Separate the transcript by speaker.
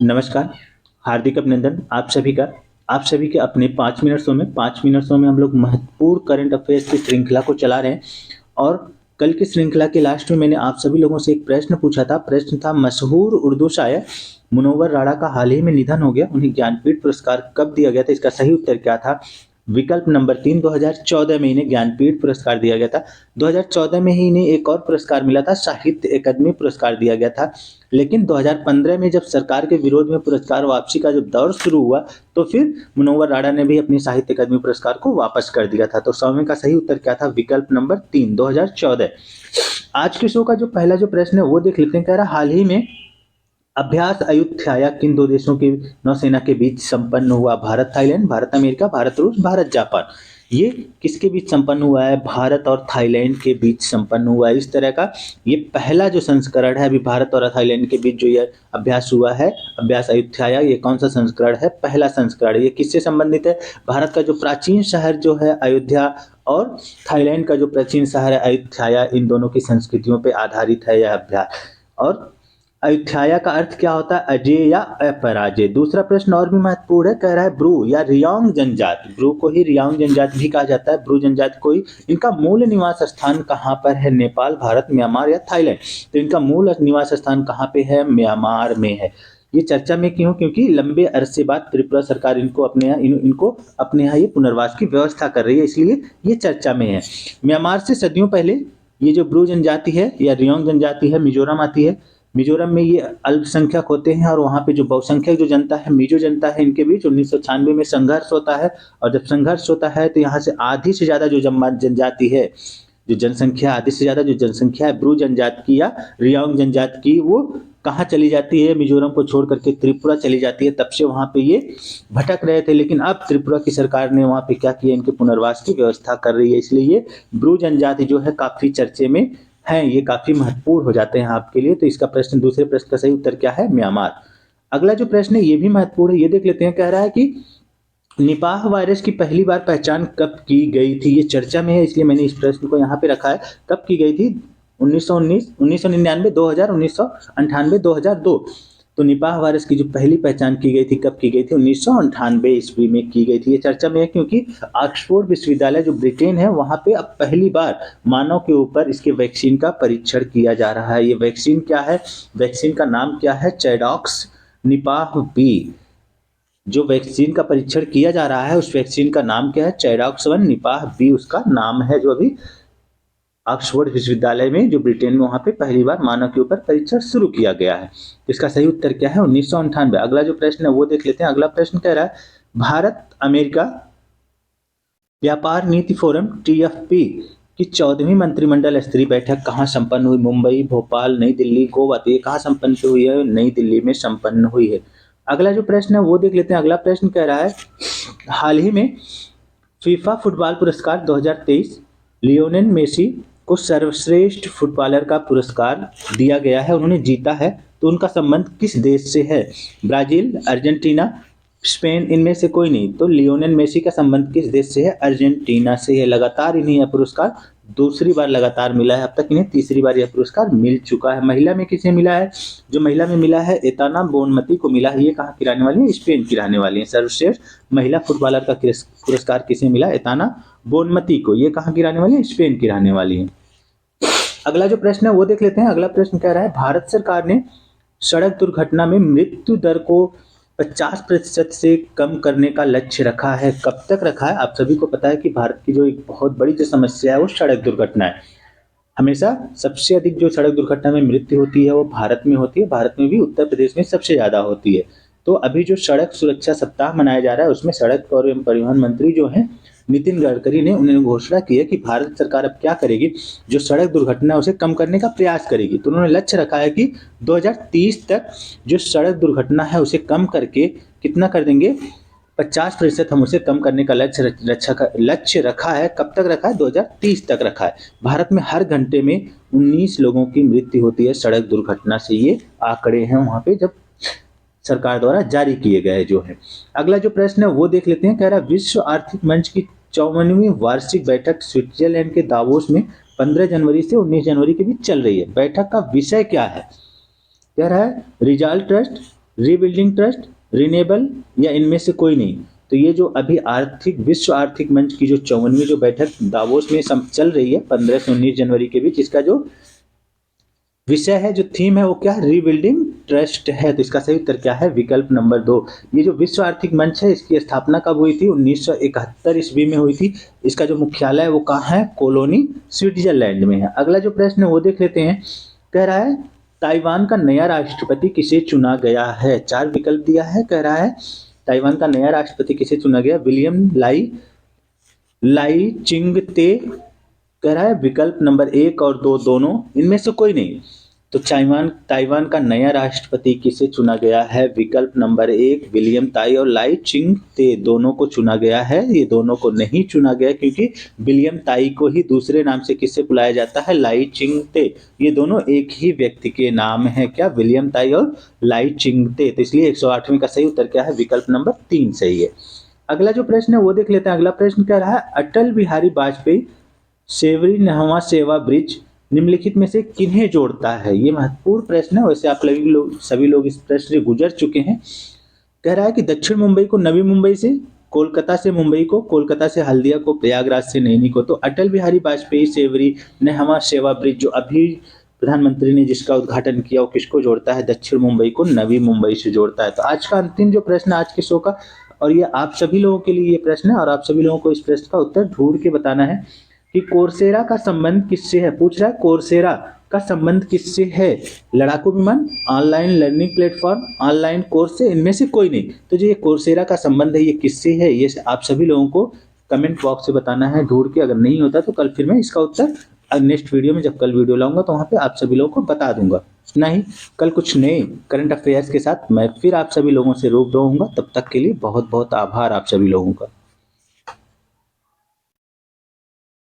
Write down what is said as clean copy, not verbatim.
Speaker 1: नमस्कार, हार्दिक अभिनंदन आप सभी के अपने 5 मिनट शो में 5 मिनट शो में हम लोग महत्वपूर्ण करंट अफेयर्स की श्रृंखला को चला रहे हैं। और कल की श्रृंखला के लास्ट में मैंने आप सभी लोगों से एक प्रश्न पूछा था। प्रश्न था, मशहूर उर्दू शायर मुनव्वर राणा का हाल ही में निधन हो गया, उन्हें ज्ञानपीठ पुरस्कार कब दिया गया था? इसका सही उत्तर क्या था? विकल्प नंबर 3, 2014 में इन्हें ज्ञानपीठ पुरस्कार दिया गया था। 2014 में ही इन्हें एक और पुरस्कार मिला था, साहित्य अकादमी पुरस्कार दिया गया था। लेकिन 2015 में जब सरकार के विरोध में पुरस्कार वापसी का जब दौर शुरू हुआ, तो फिर मुनव्वर राणा ने भी अपनी साहित्य अकादमी पुरस्कार को वापस कर दिया था। तो सौवें का सही उत्तर क्या था? विकल्प नंबर 3, 2014। आज के शो का जो पहला जो प्रश्न है वो देख लेते हैं। कह रहा, हाल ही में अभ्यास अयुत्थाया किन दो देशों की नौसेना के बीच संपन्न हुआ? भारत थाईलैंड, भारत अमेरिका, भारत रूस, भारत जापान। ये किसके बीच संपन्न हुआ है? भारत और थाईलैंड के बीच संपन्न हुआ है। इस तरह का ये पहला जो संस्करण है, अभी भारत और थाईलैंड के बीच जो ये अभ्यास हुआ है, अभ्यास अयुत्थाया, ये कौन सा संस्करण है? पहला संस्करण। ये किससे संबंधित है? भारत का जो प्राचीन शहर जो है अयोध्या और थाईलैंड का जो प्राचीन शहर है अयुत्थाया, इन दोनों की संस्कृतियों पर आधारित है यह अभ्यास। और अयुत्थाया का अर्थ क्या होता है? अजेय या अपराजय। दूसरा प्रश्न और भी महत्वपूर्ण है। कह रहा है, ब्रू या रियांग जनजाति, ब्रू को ही रियांग जनजाति भी कहा जाता है, ब्रू जनजाति को ही, इनका मूल निवास स्थान कहाँ पर है? नेपाल, भारत, म्यांमार या थाईलैंड। तो इनका मूल निवास स्थान कहाँ पे है? म्यांमार में है। ये चर्चा में क्यों? क्योंकि लंबे अरसे बाद त्रिपुरा सरकार इनको अपने यहाँ ये पुनर्वास की व्यवस्था कर रही है, इसलिए ये चर्चा में है। म्यांमार से सदियों पहले ये जो ब्रू जनजाति है या रियांग जनजाति है, मिजोरम आती है। मिजोरम में ये अल्पसंख्यक होते हैं और वहाँ पे जो बहुसंख्यक जो जनता है, मिजो जनता है, इनके बीच 1996 में संघर्ष होता है। और जब संघर्ष होता है तो यहाँ से आधी से ज़्यादा जो जनजाति है, जो जनसंख्या, आधी से ज़्यादा जो जनसंख्या है ब्रू जनजाति की या रियांग जनजाति की, वो कहाँ चली जाती है? मिजोरम को छोड़ करके त्रिपुरा चली जाती है। तब से वहाँ पे ये भटक रहे थे, लेकिन अब त्रिपुरा की सरकार ने वहाँ पे क्या किया? इनके पुनर्वास की व्यवस्था कर रही है, इसलिए ये ब्रू जनजाति जो है काफ़ी चर्चे में हैं, ये काफी महत्वपूर्ण हो जाते हैं आपके लिए। तो इसका प्रश्न, दूसरे प्रश्न का सही उत्तर क्या है? म्यांमार। अगला जो प्रश्न है ये भी महत्वपूर्ण है, ये देख लेते हैं। कह रहा है कि निपाह वायरस की पहली बार पहचान कब की गई थी? ये चर्चा में है, इसलिए मैंने इस प्रश्न को यहाँ पे रखा है। कब की गई थी? 1919, 1999, 2000, 1998, 2002। तो निपाह वायरस की जो पहली पहचान की गई थी, कब की गई थी? 1998 ईस्वी में की गई थी। ये चर्चा में है क्योंकि ऑक्सफोर्ड विश्वविद्यालय जो ब्रिटेन है, वहां पे अब पहली बार मानव के ऊपर इसके वैक्सीन का परीक्षण किया जा रहा है। ये वैक्सीन क्या है? वैक्सीन का नाम क्या है? चैडॉक्स निपाह बी। जो वैक्सीन का परीक्षण किया जा रहा है उस वैक्सीन का नाम क्या है? चैडॉक्स 1 निपाह बी उसका नाम है, जो अभी ऑक्सफोर्ड विश्वविद्यालय में जो ब्रिटेन में वहां पे पहली बार मानव के ऊपर परीक्षण शुरू किया गया है। तो इसका सही उत्तर क्या है? 1998। अगला जो प्रश्न है वो देख लेते हैं। अगला प्रश्न कह रहा है, भारत अमेरिका व्यापार नीति फोरम TFP की 14वीं मंत्रिमंडल स्तरीय बैठक कहाँ संपन्न हुई? मुंबई, भोपाल, नई दिल्ली, गोवा। तो ये कहाँ संपन्न हुई है? नई दिल्ली में संपन्न हुई है। अगला जो प्रश्न है वो देख लेते हैं। अगला प्रश्न कह रहा है, हाल ही में फीफा फुटबॉल पुरस्कार 2023 लियोनेल मेसी को सर्वश्रेष्ठ फुटबॉलर का पुरस्कार दिया गया है, उन्होंने जीता है। तो उनका संबंध किस देश से है? ब्राजील, अर्जेंटीना, स्पेन, इनमें से कोई नहीं। तो लियोनेल मेसी का संबंध किस देश से है? अर्जेंटीना से है। लगातार इन्हें यह पुरस्कार दूसरी बार लगातार मिला है, अब तक इन्हें तीसरी बार यह पुरस्कार मिल चुका है। महिला में किसे मिला है? जो महिला में मिला है, एताना बोनमती को मिला है। ये कहाँ की रहने वाली है? स्पेन की रहने वाली है। सर्वश्रेष्ठ महिला फुटबॉलर का पुरस्कार किसे मिला? एताना बोनमती को। ये कहाँ की रहने वाली है? स्पेन की रहने वाली है। अगला जो प्रश्न है वो देख लेते हैं। अगला प्रश्न कह रहा है, भारत सरकार ने सड़क दुर्घटना में मृत्यु दर को 50% से कम करने का लक्ष्य रखा है। कब तक रखा है? आप सभी को पता है कि भारत की जो एक बहुत बड़ी जो समस्या है वो सड़क दुर्घटना है। हमेशा सबसे अधिक जो सड़क दुर्घटना में मृत्यु होती है वो भारत में होती है। भारत में भी उत्तर प्रदेश में सबसे ज्यादा होती है। तो अभी जो सड़क सुरक्षा सप्ताह मनाया जा रहा है उसमें सड़क और परिवहन मंत्री जो हैं नितिन गडकरी ने, उन्होंने घोषणा की है कि भारत सरकार अब क्या करेगी, जो सड़क दुर्घटना है उसे कम करने का प्रयास करेगी। तो उन्होंने लक्ष्य रखा है कि 2030 तक जो सड़क दुर्घटना है उसे कम करके कितना कर देंगे? 50% हम उसे कम करने का लक्ष्य रखा है। कब तक रखा है? 2030 तक रखा है। भारत में हर घंटे में 19 लोगों की मृत्यु होती है सड़क दुर्घटना से। ये आंकड़े हैं वहां पे जब सरकार द्वारा जारी किए गए जो है। अगला जो प्रश्न है वो देख लेते हैं। कह रहा है, विश्व आर्थिक मंच की 54वीं वार्षिक बैठक स्विट्जरलैंड के दावोस में 15 जनवरी से 19 जनवरी के बीच चल रही है। बैठक का विषय क्या है? कह रहा है, Rijal trust, rebuilding trust, renewable या इनमें से कोई नहीं। तो ये जो अभी आर्थिक विश्व आर्थिक मंच की जो 54वीं जो बैठक दावोस में चल रही है 15 से 19 जनवरी के बीच, इसका जो विषय है, जो थीम है, वो क्या है? रीबिल्डिंग ट्रस्ट है। तो इसका सही उत्तर क्या है? विकल्प नंबर 2। ये जो विश्व आर्थिक मंच है, इसकी स्थापना कब हुई थी? 1971 ईस्वी में हुई थी। इसका जो मुख्यालय है वो कहाँ है? कोलोनी स्विट्जरलैंड में है। अगला जो प्रश्न है वो देख लेते हैं। कह रहा है ताइवान का नया राष्ट्रपति किसे चुना गया है? 4 विकल्प दिया है। कह रहा है ताइवान का नया राष्ट्रपति किसे चुना गया? विलियम लाई चिंग ते। कह रहा है विकल्प नंबर 1 और 2 दोनों, इनमें से कोई नहीं। तो ताइवान का नया राष्ट्रपति किसे चुना गया है? विकल्प नंबर 1 विलियम ताई और लाई चिंग ते, दोनों को चुना गया है। ये दोनों को नहीं चुना गया क्योंकि विलियम ताई को ही दूसरे नाम से किससे बुलाया जाता है? लाई चिंग ते। ये दोनों एक ही व्यक्ति के नाम है। क्या? विलियम ताई और लाई चिंग ते। तो इसलिए 108वें का सही उत्तर क्या है? विकल्प नंबर 3 सही है। अगला जो प्रश्न है वो देख लेते हैं। अगला प्रश्न कह रहा है अटल बिहारी वाजपेयी सेवरी नहवा सेवा ब्रिज निम्नलिखित में से किन्हें जोड़ता है? ये महत्वपूर्ण प्रश्न है। वैसे आप सभी लोग इस प्रश्न से गुजर चुके हैं। कह रहा है कि दक्षिण मुंबई को नवी मुंबई से, कोलकाता से मुंबई को, कोलकाता से हल्दिया को, प्रयागराज से नैनी को। तो अटल बिहारी वाजपेयी सेवरी नहवा सेवा ब्रिज जो अभी प्रधानमंत्री ने जिसका उद्घाटन किया, वो किसको जोड़ता है? दक्षिण मुंबई को नवी मुंबई से जोड़ता है। तो आज का अंतिम जो प्रश्न आज के शो का, और ये आप सभी लोगों के लिए ये प्रश्न है, और आप सभी लोगों को इस प्रश्न का उत्तर ढूंढ के बताना है कि कोर्सेरा का संबंध किससे है। पूछ रहा है कोर्सेरा का संबंध किससे है? लड़ाकू विमान, online learning platform, online course से, इनमें से कोई नहीं। तो जो ये कोर्सेरा का संबंध है ये किससे है? ये आप सभी लोगों को कमेंट बॉक्स से बताना है ढूंढ के। अगर नहीं होता तो कल फिर मैं इसका उत्तर नेक्स्ट वीडियो में, जब कल वीडियो लाऊंगा तो वहाँ पे आप सभी लोगों को बता दूंगा। नहीं, कल कुछ नए करंट अफेयर्स के साथ मैं फिर आप सभी लोगों से रूबरू होऊंगा। तब तक के लिए बहुत बहुत आभार आप सभी लोगों का।